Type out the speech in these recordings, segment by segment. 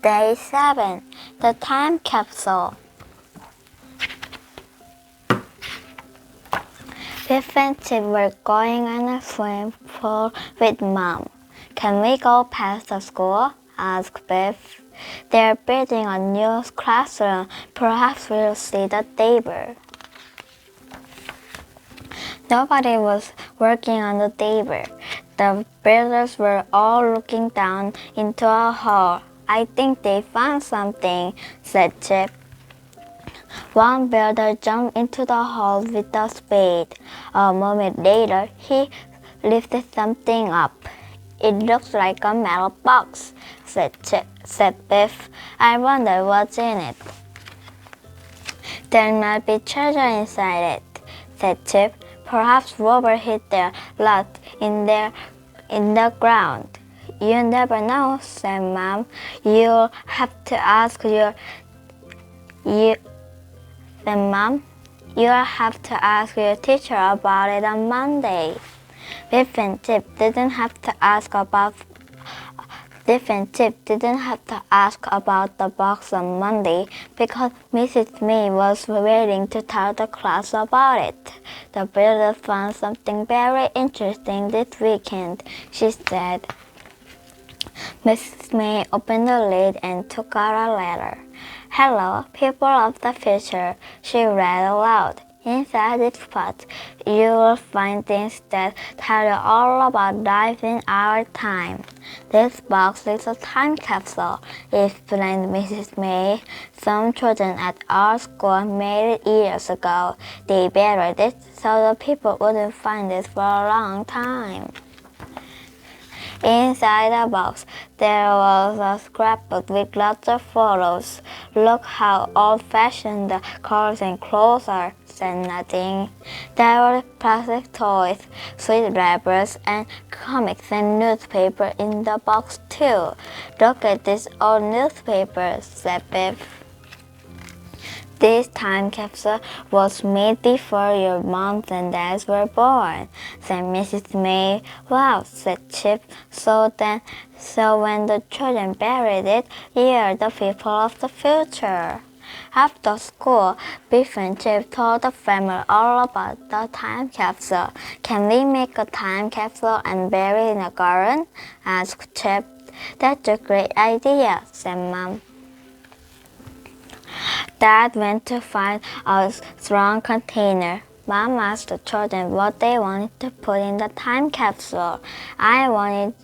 Day 7. The Time Capsule. Biff and Chip were going on a swim pool with Mom. Can we go past the school? Asked Biff. They're building a new classroom. Perhaps we'll see the table. Nobody was working on the table. The builders were all looking down into a hole. I think they found something, said Chip. One builder jumped into the hole with a spade. A moment later, he lifted something up. It looks like a metal box, said Biff. I wonder what's in it. There might be treasure inside it, said Chip. Perhaps Robert hid their lot in the ground. You never know, said Mom. You'll have to ask your teacher about it on Monday. Biff and Chip didn't have to ask about the box on Monday because Mrs. May was waiting to tell the class about it. The builder found something very interesting this weekend, she said. Mrs. May opened the lid and took out a letter. Hello, people of the future, she read aloud. Inside this pot, you will find things that tell you all about life in our time. This box is a time capsule, explained Mrs. May. Some children at our school made it years ago. They buried it so the people wouldn't find it for a long time. Inside the box, there was a scrapbook with lots of photos. Look how old-fashioned the colors and clothes are, said Nadine. There were plastic toys, sweet wrappers, and comics and newspaper in the box too. Look at this old newspaper, said Biff. This time capsule was made before your moms and dads were born, said Mrs. May. Wow, said Chip. So when the children buried it, you're the people of the future. After school, Biff and Chip told the family all about the time capsule. Can we make a time capsule and bury it in a garden? Asked Chip. That's a great idea, said Mom. Dad went to find a strong container. Mom asked the children what they wanted to put in the time capsule. I wanted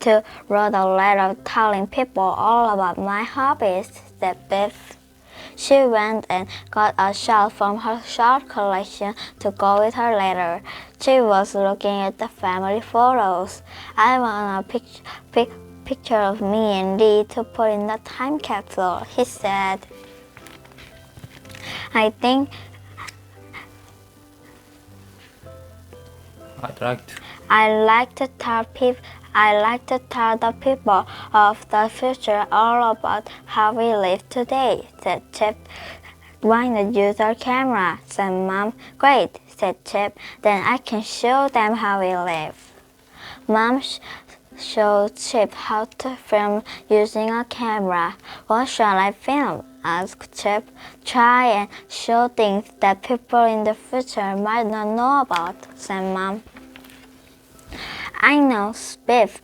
to write a letter telling people all about my hobbies, said Biff. She went and got a shawl from her shawl collection to go with her letter. She was looking at the family photos. I want a picture of me and Lee to put in the time capsule, he said. I'd like to tell the people of the future all about how we live today, said Chip. Why not use our camera, said Mom. Great, said Chip. Then I can show them how we live. Mom showed Chip how to film using a camera. What shall I film? Asked Chip. Try and show things that people in the future might not know about, said Mom. I know, Biff.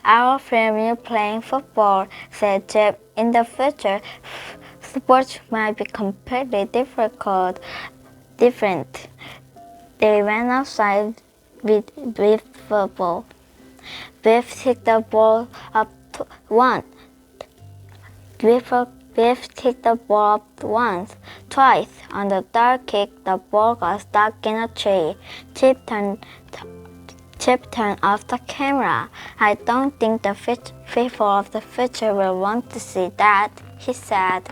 I'll film you playing football, said Chip. In the future, sports might be completely different. They went outside with football. Biff kicked the ball up once. Biff kicked the ball up once, twice. On the third kick, the ball got stuck in a tree. Chip turned off the camera. I don't think the people of the future will want to see that, he said.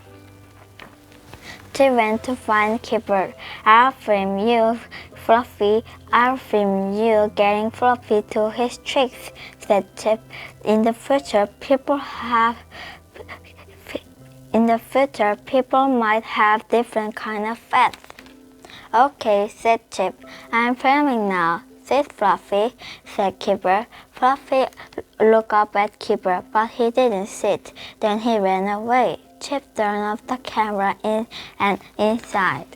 Chip went to find Kipper. I'll film you, Fluffy. I'll film you getting Fluffy to his tricks, said Chip. In the future, people might have different kind of pets. Okay, said Chip. I'm filming now, sit, Fluffy, said Keeper. Fluffy looked up at Keeper, but he didn't sit. Then he ran away. Chip turned off the camera and inside.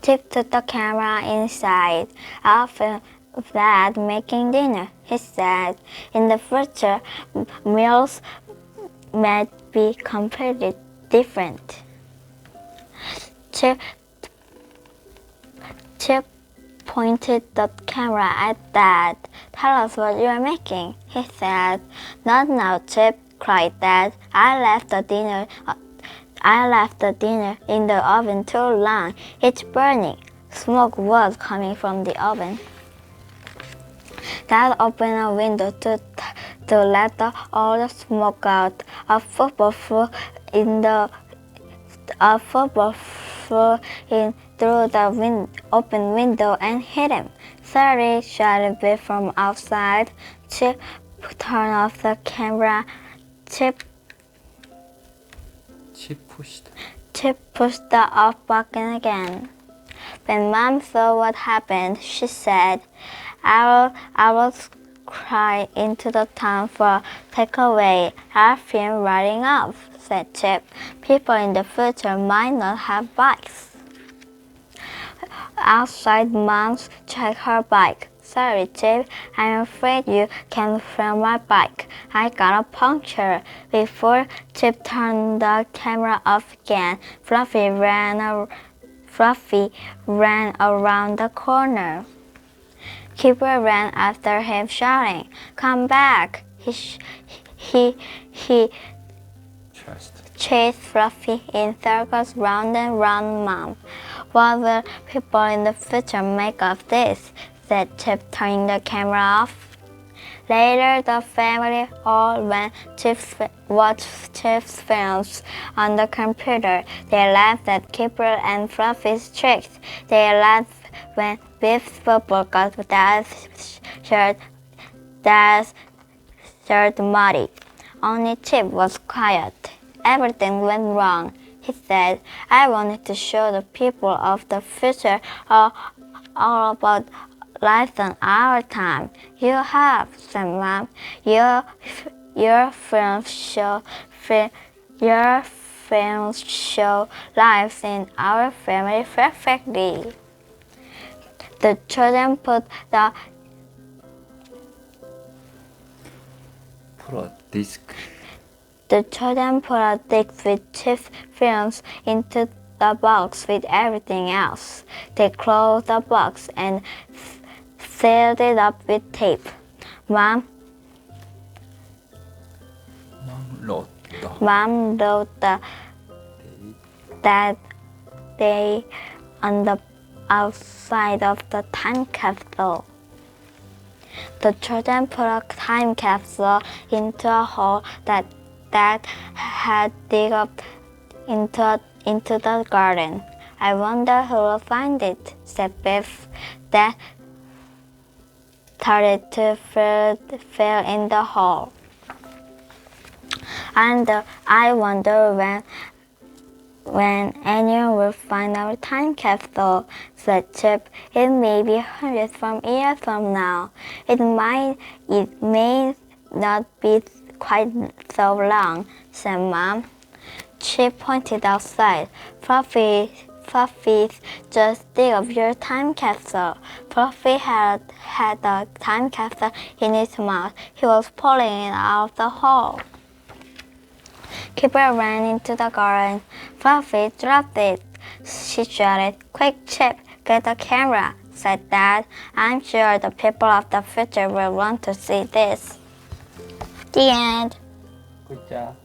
Chip took the camera inside. I'll film Dad making dinner, he said. In the future, meals might be completely different. Chip pointed the camera at Dad. Tell us what you are making, he said. Not now, Chip, cried Dad. I left the dinner in the oven too long. It's burning. Smoke was coming from the oven. Dad opened a window to let all the smoke out. A football flew in through the open window and hit him. Sorry, shouted Bill from outside. Chip turned off the camera. Chip pushed the off button again. When Mom saw what happened, she said, I will cry into the town for takeaway. Our film riding off, said Chip. People in the future might not have bikes. Outside, Mom checked her bike. Sorry, Chip, I'm afraid you can't film my bike. I got a puncture. Before Chip turned the camera off again, Fluffy ran around the corner. Keeper ran after him, shouting, "Come back!" He chased Fluffy in circles round and round Mom. What will people in the future make of this? Said Chip, turning the camera off. Later, the family all went to watch Chip's films on the computer. They laughed at Keeper and Fluffy's tricks. They laughed when Biff's football got Dad's shirt muddy. Only Chip was quiet. Everything went wrong, he said. I wanted to show the people of the future all about life on our time. You have, said Mom. Your films show lives in our family perfectly. The children put a disc with Chip's films into the box with everything else. They closed the box and sealed it up with tape. Mom wrote that day on the outside of the time capsule. The children put a time capsule into a hole that had dug up into the garden. I wonder who will find it, said Biff. That started to fill in the hole. And I wonder when anyone will find our time capsule, said Chip. It may be hundreds of years from now. It may not be quite so long, said Mom. Chip pointed outside. Fluffy, just think of your time capsule. Fluffy had the time capsule in his mouth. He was pulling it out of the hole. Keeper ran into the garden. Fluffy dropped it. She shouted, "Quick, Chip, get the camera," said Dad. I'm sure the people of the future will want to see this. The end. Good job.